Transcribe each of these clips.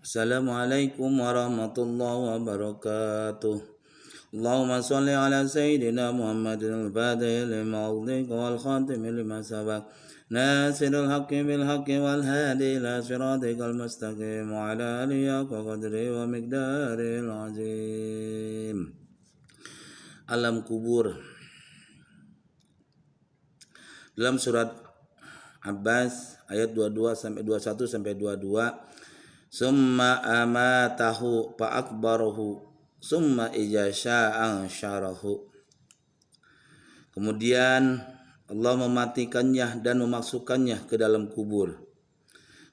Assalamualaikum warahmatullahi wabarakatuh. Allahumma salli ala sayyidina Muhammadin al-Fatih lima ughliqa wal khatim lima sabaq nasirul haqqi bil haqqi wal hadi ila siratikal mustaqim wa ala alihi haqqa qadri wa miqdaril azim. Alam kubur. Dalam surat Abbas ayat 22 sampai 21 sampai 22, summa amatahu fa akbarahu summa ija sya'an syarahu. Kemudian Allah mematikannya dan memasukkannya ke dalam kubur.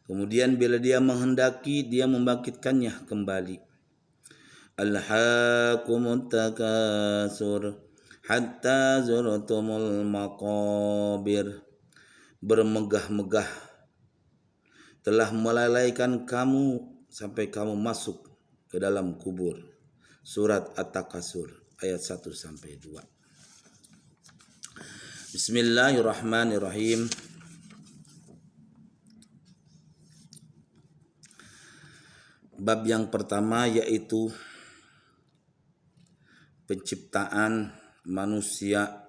Kemudian bila dia menghendaki, dia membangkitkannya kembali. Alhaakumut takasur hatta zurtumul maqabir. Bermegah-megah telah melalaikan kamu sampai kamu masuk ke dalam kubur. Surat At-Takasur ayat 1 sampai 2. Bismillahirrahmanirrahim. Bab yang pertama yaitu penciptaan manusia.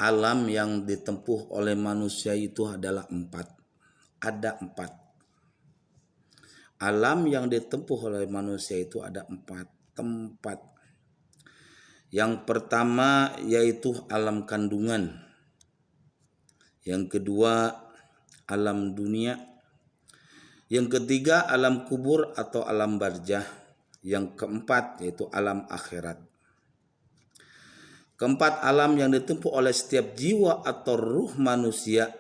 Alam yang ditempuh oleh manusia itu adalah 4. Ada 4. Alam yang ditempuh oleh manusia itu ada 4 tempat. Yang pertama yaitu alam kandungan. Yang kedua alam dunia. Yang ketiga alam kubur atau alam barzah. Yang keempat yaitu alam akhirat. Keempat alam yang ditempuh oleh setiap jiwa atau ruh manusia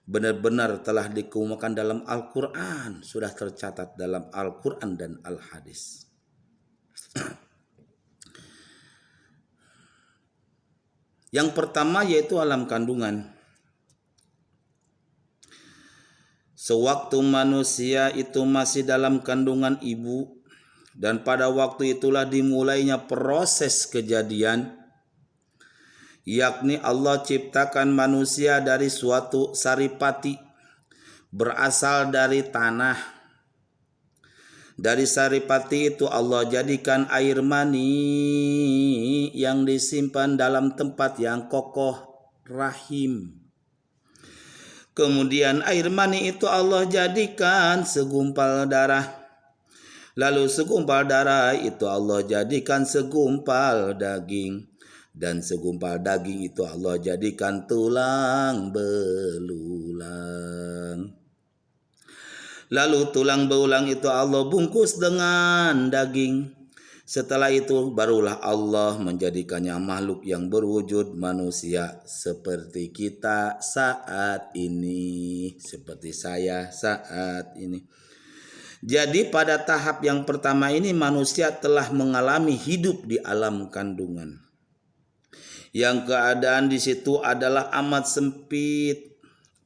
benar-benar telah dikemukakan dalam Al-Quran. Sudah tercatat dalam Al-Quran dan Al-Hadis. Yang pertama yaitu alam kandungan. Sewaktu manusia itu masih dalam kandungan ibu, dan pada waktu itulah dimulainya proses kejadian, yakni Allah ciptakan manusia dari suatu saripati berasal dari tanah. Dari saripati itu Allah jadikan air mani yang disimpan dalam tempat yang kokoh, rahim. Kemudian air mani itu Allah jadikan segumpal darah. Lalu segumpal darah itu Allah jadikan segumpal daging. Dan segumpal daging itu Allah jadikan tulang belulang. Lalu tulang belulang itu Allah bungkus dengan daging. Setelah itu barulah Allah menjadikannya makhluk yang berwujud manusia seperti kita saat ini. Seperti saya saat ini. Jadi pada tahap yang pertama ini manusia telah mengalami hidup di alam kandungan. Yang keadaan di situ adalah amat sempit,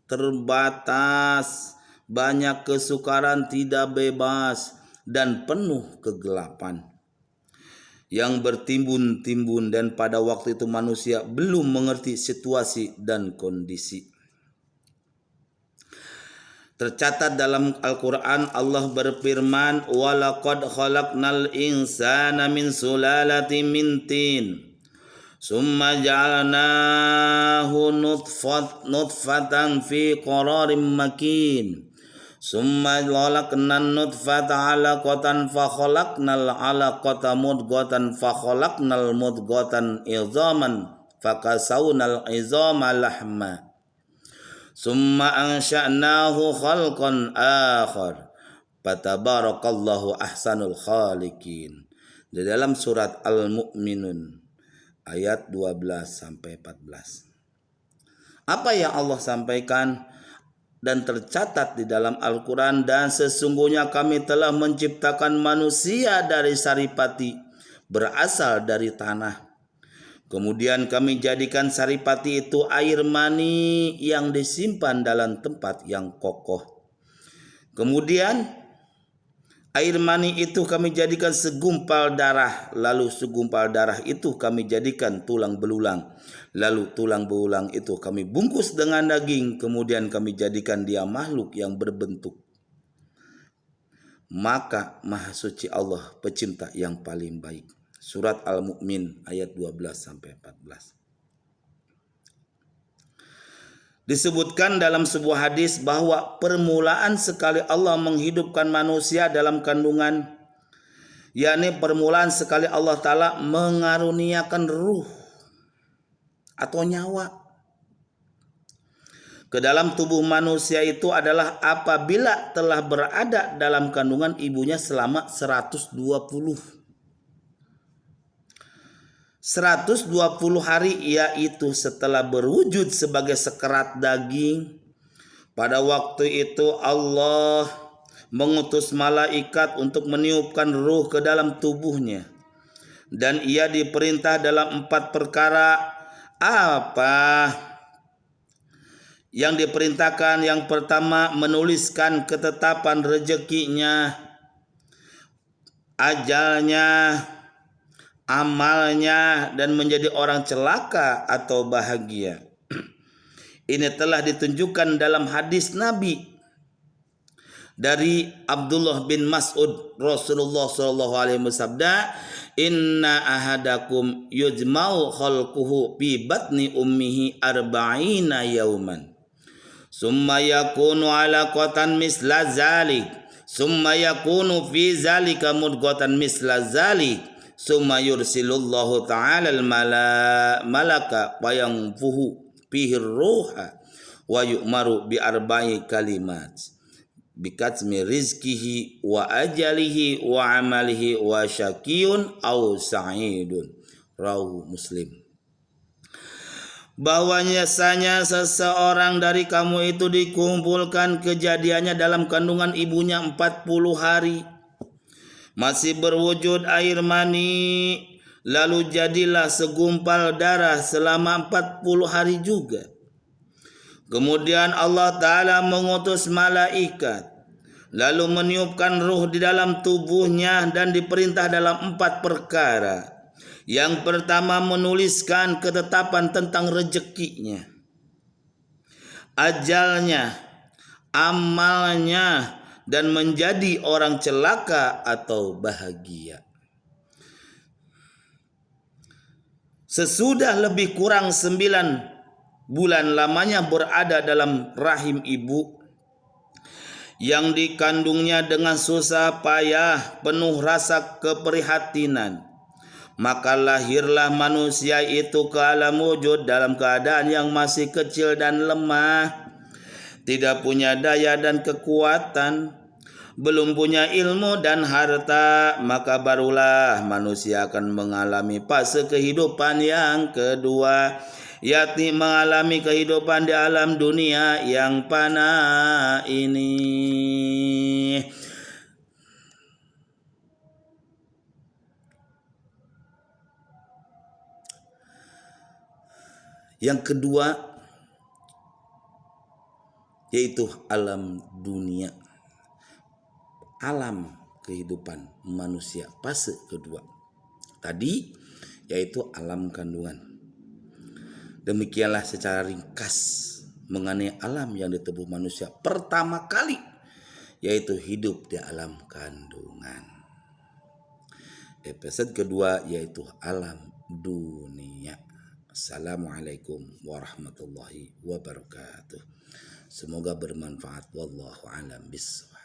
terbatas, banyak kesukaran, tidak bebas, dan penuh kegelapan. Yang bertimbun-timbun, dan pada waktu itu manusia belum mengerti situasi dan kondisi. Tercatat dalam Al-Quran Allah berfirman, وَلَقَدْ خَلَقْنَا الْإِنسَانَ مِنْ سُلَالَةٍ مِنْ طِينٍ ثُمَّ جَعَلْنَاهُ نُطْفَةً فِي قَرَارٍ مَكِينٍ ثُمَّ خَلَقْنَا النُّطْفَةَ عَلَقَةً فَخَلَقْنَا الْعَلَقَةَ مُضْغَةً فَخَلَقْنَا الْمُضْغَةَ عِظَامًا فَكَسَوْنَا الْعِظَامَ لَحْمًا Summa ansha'nahu khalqan akhar. Fatabarakallahu ahsanul khaliqin. Di dalam surat Al-Mu'minun ayat 12 sampai 14. Apa yang Allah sampaikan dan tercatat di dalam Al-Quran, dan sesungguhnya kami telah menciptakan manusia dari saripati berasal dari tanah. Kemudian kami jadikan saripati itu air mani yang disimpan dalam tempat yang kokoh. Kemudian air mani itu kami jadikan segumpal darah. Lalu segumpal darah itu kami jadikan tulang belulang. Lalu tulang belulang itu kami bungkus dengan daging. Kemudian kami jadikan dia makhluk yang berbentuk maka Maha Suci Allah pecinta yang paling baik. Surat Al-Mu'min ayat 12-14. Disebutkan dalam sebuah hadis bahwa permulaan sekali Allah menghidupkan manusia dalam kandungan, yakni permulaan sekali Allah Ta'ala mengaruniakan ruh atau nyawa ke dalam tubuh manusia itu adalah apabila telah berada dalam kandungan ibunya selama 120 hari, yaitu setelah berwujud sebagai sekerat daging. Pada waktu itu Allah mengutus malaikat untuk meniupkan ruh ke dalam tubuhnya, dan ia diperintah dalam 4 perkara. Apa yang diperintahkan? Yang pertama, menuliskan ketetapan rezekinya, ajalnya, amalnya, dan menjadi orang celaka atau bahagia. Ini telah ditunjukkan dalam hadis Nabi dari Abdullah bin Mas'ud. Rasulullah SAW bersabda, "Inna ahadakum yujma'u khalquhu fi batni ummihi arba'ina yauman. Summa yakunu alaqatan misla zalik. Summa yakunu fi zalika mudghatan misla zalik. Summa yursilullahu ta'ala al-malaka fayanfuhu fihi ruha wa yu'maru bi arba'i kalimat bikatmi rizkihi wa ajalihi wa amalihi wa syakiyun aw sa'idun." Rawahu Muslim. Bahwasanya seseorang dari kamu itu dikumpulkan kejadiannya dalam kandungan ibunya 40 hari. Masih berwujud air mani, lalu jadilah segumpal darah selama 40 hari juga. Kemudian Allah Ta'ala mengutus malaikat, lalu meniupkan ruh di dalam tubuhnya dan diperintah dalam 4 perkara. Yang pertama, menuliskan ketetapan tentang rezekinya, ajalnya, amalnya, dan menjadi orang celaka atau bahagia. Sesudah lebih kurang 9 bulan lamanya berada dalam rahim ibu yang dikandungnya dengan susah payah, penuh rasa keprihatinan, maka lahirlah manusia itu ke alam wujud dalam keadaan yang masih kecil dan lemah, tidak punya daya dan kekuatan, belum punya ilmu dan harta. Maka barulah manusia akan mengalami fase kehidupan yang kedua, yakni mengalami kehidupan di alam dunia yang fana ini. Yang kedua yaitu alam dunia, alam kehidupan manusia fase kedua. Tadi yaitu alam kandungan. Demikianlah secara ringkas mengenai alam yang di tubuh manusia pertama kali, yaitu hidup di alam kandungan. Episode kedua yaitu alam dunia. Assalamualaikum warahmatullahi wabarakatuh. Semoga bermanfaat. Wallahu a'lam bishawab.